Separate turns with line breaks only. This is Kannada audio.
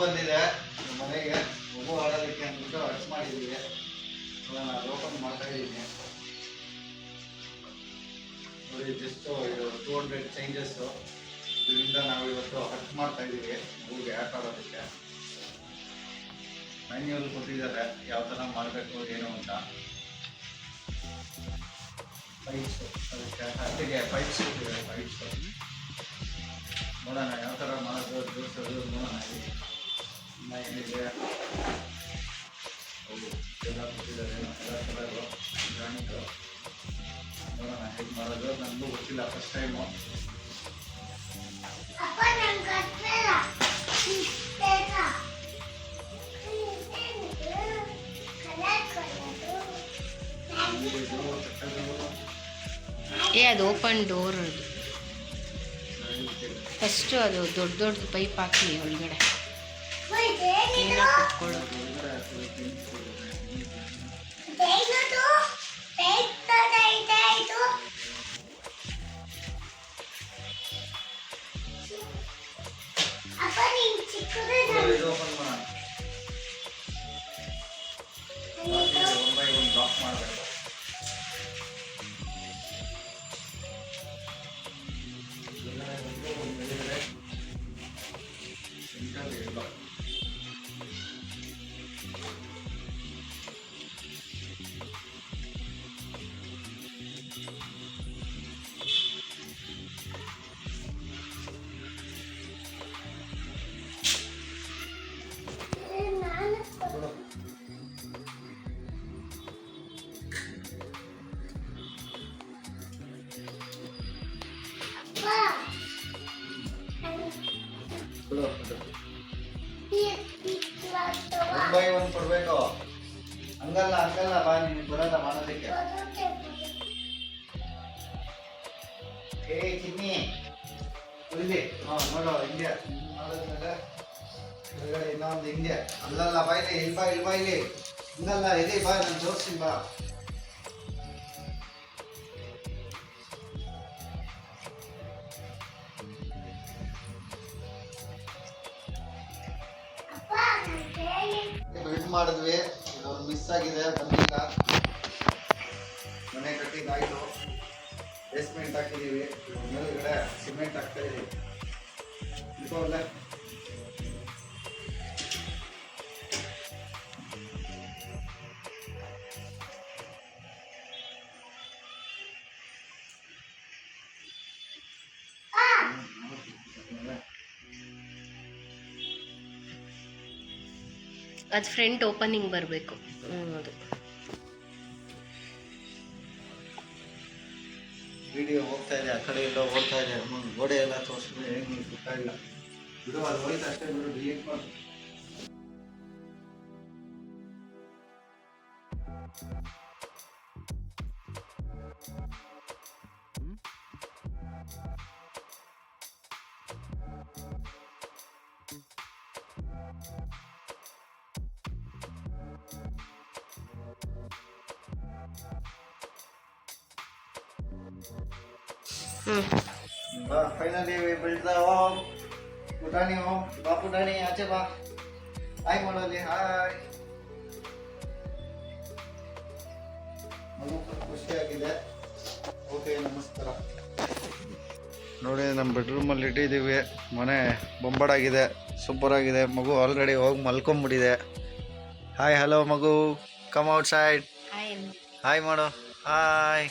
ಬಂದಿದೆ ಮನೆಗೆ ಮಗು ಆಡೋದಕ್ಕೆ ಅಂದ್ಬಿಟ್ಟು ಹಚ್ ಮಾಡಿದ್ದೀವಿ. ನಾನು ಓಪನ್ ಮಾಡ್ತಾ ಇದ್ದೀನಿ ನೋಡಿ. ಜಸ್ಟ್ ಇದು 200 ಚೇಂಜಸ್ಸು. ಇದರಿಂದ ನಾವು ಇವತ್ತು ಹಚ್ ಮಾಡ್ತಾ ಇದ್ದೀವಿ ಮಗುಗೆ ಆಟ ಆಡೋದಕ್ಕೆ. ಮ್ಯಾನ್ಯುವಲ್ ಕೊಟ್ಟಿದ್ದಾರೆ ಯಾವ ಥರ ಮಾಡಬೇಕು ಏನು ಅಂತ. ಪೈಪ್ಸು ಅದಕ್ಕೆ ಹತ್ತಿಗೆ ಪೈಪ್ಸ್ ಕೊಟ್ಟಿದ್ದಾರೆ. ಪೈಪ್ಸು ನೋಡೋಣ ಯಾವ ಥರ ಮಾಡೋದು ಜೋಡಿಸೋದು ನೋಡೋಣ. ಇನ್ನು ಏನಿದೆ ಅವು ಎಲ್ಲ ಕೊಟ್ಟಿದ್ದಾರೆ ಎಲ್ಲ ಕಲರು ಗ್ರಾನಿಟು. ನೋಡೋಣ ಹೇಗೆ ಮಾಡೋದು, ನನಗೂ ಗೊತ್ತಿಲ್ಲ, ಫಸ್ಟ್ ಟೈಮು.
ಅದು ಓಪನ್ ಡೋರ್. ಅದು ಫಸ್ಟು ಅದು ದೊಡ್ಡ ದೊಡ್ಡ ಪೈಪ್ ಹಾಕಿ ಒಳಗಡೆ ಕುತ್ಕೊಳ್ಳೋದು.
ಇದು ಓಪನ್ ಮಾಡೋಣ. ಒನ್ ಬೈ ಒನ್ ಬ್ಲಾಕ್ ಮಾಡಬೇಕು. ಒನ್ ಬೈ ಒನ್ ಕೊಡ್ಬೇಕು. ಹಂಗಲ್ಲ ಹಂಗಲ್ಲ, ಬಾ ನಿನಗೆ ಬರಲ್ಲ ಮಾಡೋದಕ್ಕೆ. ಏ ಚಿನ್ನಿ ಇಲ್ಲಿ ನೋಡೋ ಹಿಂಗೆ ಮಾಡೋದ್ಮೇಲೆ ಕೆಳಗಡೆ ಇನ್ನೊಂದು ಹಿಂಗೆ. ಅಲ್ಲಲ್ಲ ಬಾಯ್ಲಿ, ಇಲ್ಬಾ ಇಲ್ಬಾ ಇಲ್ಲಿ. ಹಿಂಗಲ್ಲ ಇದೆ, ಬಾ ನಾನು ತೋರಿಸ್ತೀನಿ ಬಾ. ಬಿಲ್ಡ್ ಮಾಡಿದ್ವಿ, ಇದೊಂದು ಮಿಸ್ ಆಗಿದೆ, ಬಂದಿಲ್ಲ. ಮನೆ ಕಟ್ಟಿದ್ದಾಯಿತು, ಬೇಸ್ಮೆಂಟ್ ಹಾಕಿದ್ದೀವಿ, ಮೇಲ್ಗಡೆ ಸಿಮೆಂಟ್ ಹಾಕ್ತಾ ಇದೀವಿ. ಇಟ್ಕೊಳ್ಳೆ.
ಅದು ಫ್ರಂಟ್ ಓಪನಿಂಗ್ ಬರಬೇಕು. ಅದು
ವಿಡಿಯೋ ಹೋಗ್ತಾ ಇದೆ, ಆ ಕಡೆ ಎಲ್ಲ ಓಡ್ತಾ ಇದೆ. ಗೋಡೆ ಎಲ್ಲ ತೋರಿಸಿದ್ರೆ ಏನು ಗೊತ್ತಾಗಿಲ್ಲ. ಬಿಡು, ಅದು ಹೋಯ್ತು ಅಷ್ಟೇ, ಬಿಡು, ಡಿಲೀಟ್ ಮಾಡಿ. बा finally we build the home. पुटानी होम. बा पुटानी आचे बा. हाय ಮಾಡೋಲಿ, ಹಾಯ್. ಮಗು ಖುಷಿಯಾಗಿದೆ. ಓಕೆ, ನಮಸ್ಕಾರ. ನೋಡಿ, ನಮ್ಮ ಬೆಡ್ರೂಮಲ್ಲಿ ಇಟ್ಟಿದ್ದೀವಿ. ಮನೆ ಬೊಂಬಾಡಾಗಿದೆ, ಸೂಪರ್ ಆಗಿದೆ. ಮಗು ಆಲ್ರೆಡಿ ಹೋಗಿ ಮಲ್ಕೊಂಬಿಟ್ಟಿದೆ. ಹಾಯ್ ಹಲೋ ಮಗು, ಕಮ್ ಔಟ್ ಸೈಡ್. ಹಾಯ್ ಮಾಡು. ಹಾಯ್.